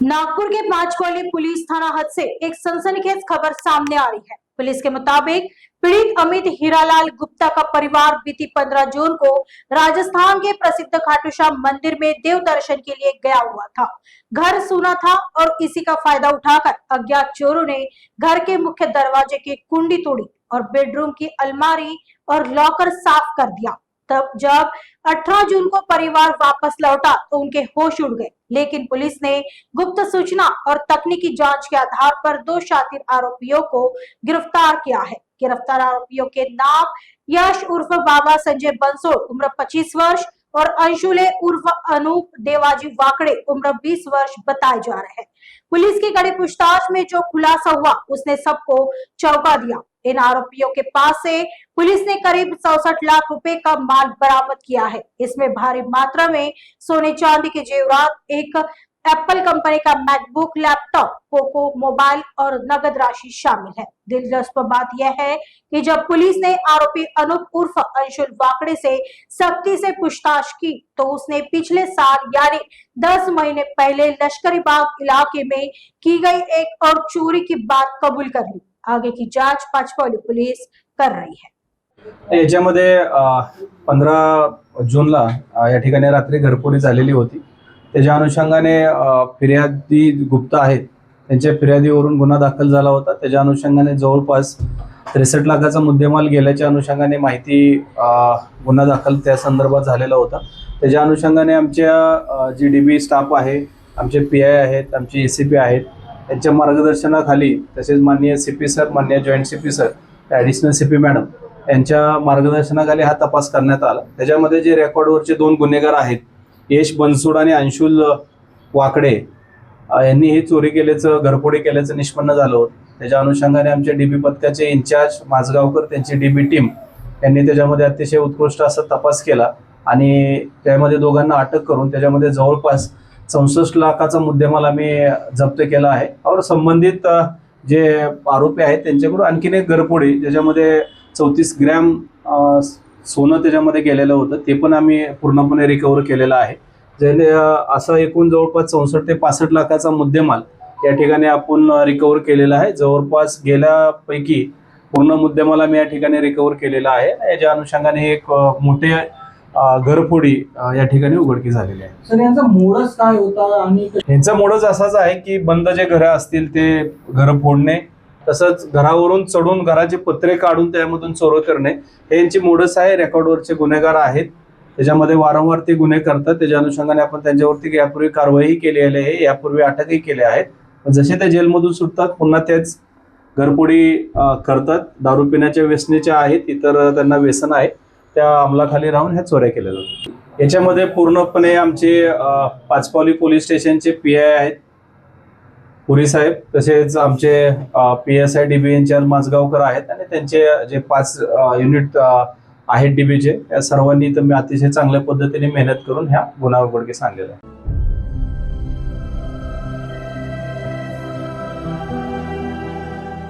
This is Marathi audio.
नागपुर के पांचकोली पुलिस थाना हद से एक सनसनीखेज खबर सामने आ रही है। पुलिस के मुताबिक पीड़ित अमित हीरालाल गुप्ता का परिवार बीती 15 जून को राजस्थान के प्रसिद्ध खाटू श्याम मंदिर में देव दर्शन के लिए गया हुआ था। घर सूना था और इसी का फायदा उठाकर अज्ञात चोरों ने घर के मुख्य दरवाजे की कुंडी तोड़ी और बेडरूम की अलमारी और लॉकर साफ कर दिया। तब जब 18 जून को परिवार वापस लौटा तो उनके होश उड़ गए, लेकिन पुलिस ने गुप्त सूचना और तकनीकी जांच के आधार पर 2 शातिर आरोपियों को गिरफ्तार किया है। गिरफ्तार आरोपियों के नाम यश उर्फ बाबा संजय बंसोड़ उम्र 25 वर्ष और अंशुले उर्फ अनूप देवाजी वाकड़े उम्र 20 वर्ष बताए जा रहे हैं। पुलिस की कड़ी पूछताछ में जो खुलासा हुआ उसने सबको चौंका दिया। इन आरोपियों के पास से पुलिस ने करीब 64 लाख रुपए का माल बरामद किया है। इसमें भारी मात्रा में सोने चांदी के जेवरात, एक एप्पल कंपनी का मैकबुक, लैपटॉप, पोको मोबाइल और नगद राशि शामिल है। दिलचस्प बात यह है कि जब पुलिस ने आरोपी अनूप उर्फ अंशुल वाकड़े से सख्ती से पूछताछ की तो उसने पिछले साल यानी 10 महीने पहले लश्करी बाग इलाके में की गई एक और चोरी की बात कबूल कर ली। आगे की जांच पाचकोली पुलिस कर रही है। याच्यामध्ये 15 जूनला या ठिकाणी रात्री घरफोडी झालेली होती। त्याच्या अनुषंगाने फिर्यादी गुप्ता आहेत त्यांच्या फिर्यादीवरून गुन्हा दाखल झाला होता। त्याच्या अनुषंगाने जवळपास 63 लाखाचा मुद्देमाल गेल्याच्या अनुषंगाने माहिती गुन्हा दाखल त्या संदर्भात झालेला होता। त्याच्या अनुषंगाने आमच्या जी डीबी स्टाफ आहे, आमचे पीआय आहेत, आमचे एसीपी आहेत, त्यांच्या मार्गदर्शनाखाली तसेच माननीय सीपी सर, माननीय joint CP sir, additional CP madam यांच्या मार्गदर्शनाखाली हा तपास करण्यात आला। त्याच्यामध्ये जे रेकॉर्डवरचे 2 गुन्हेगार आहेत, यश बनसोड आणि अंशुल वाकडे यांनी ही चोरी केल्याचं, घरफोडी केल्याचं निष्पन्न झालं होतं। त्याच्या अनुषंगाने आमच्या डीबी पथकाचे इंचार्ज माझगावकर, त्यांची डीबी टीम यांनी त्याच्यामध्ये अतिशय उत्कृष्ट असा तपास केला आणि त्यामध्ये दोघांना अटक करून त्याच्यामध्ये जवळपास 64 लाखाचा मुद्देमाल आम्ही जप्त केला आहे और संबंधित जे आरोपी आहेत त्यांच्याकडून आणखीन एक घरफोडी ज्याच्यामध्ये 34 ग्रॅम सोनं त्याच्यामध्ये गेलेलं होतं ते पण आम्ही पूर्णपणे रिकव्हर केलेलं आहे। जे असं एकूण जवळपास 64 ते 65 लाखाचा मुद्देमाल या ठिकाणी आपण रिकव्हर केलेला आहे। जवळपास गेल्यापैकी पूर्ण मुद्देमाल आम्ही या ठिकाणी रिकव्हर केलेला आहे। याच्या अनुषंगाने एक मोठे घरफोडी या ठिकाणी उघडकीस झालेली आहे। सर, यांचा मोडच काय होता आणि यांचा मोडच असाच आहे की बंद जे घरं असतील ते घर फोडणे, तसंच घरावरून चढून घराचे पत्रे काढून त्यामधून चोरी करणे हे यांची मोडच आहे। रेकॉर्डवरचे गुन्हेगार आहेत, त्याच्यामध्ये वारंवार ते गुन्हे करतात। त्याच्या अनुषंगाने आपण त्यांच्यावरती यापूर्वी कारवाई केलेली आहे, यापूर्वी अटकही केल्या आहेत। जसे ते जेलमधून सुटतात पुन्हा तेच घरफोडी करतात। दारू पिण्याच्या व्यसनेच्या आहेत, इतर त्यांना व्यसन आहे, त्या अंमलाखाली राहून ह्या चोऱ्या केल्या जातात। याच्यामध्ये पूर्णपणे आमचे पाचपावली पोलीस स्टेशनचे पीआय आहेत, पुरी साहेब, तसेच आमचे पीएसआय डीबी इंचार्ज माझगावकर आहेत आणि त्यांचे जे 5 युनिट आहेत डीबीचे, या सर्वांनी तर मी अतिशय चांगल्या पद्धतीने मेहनत करून ह्या गुन्हा उघडकीस आणलेला आहे।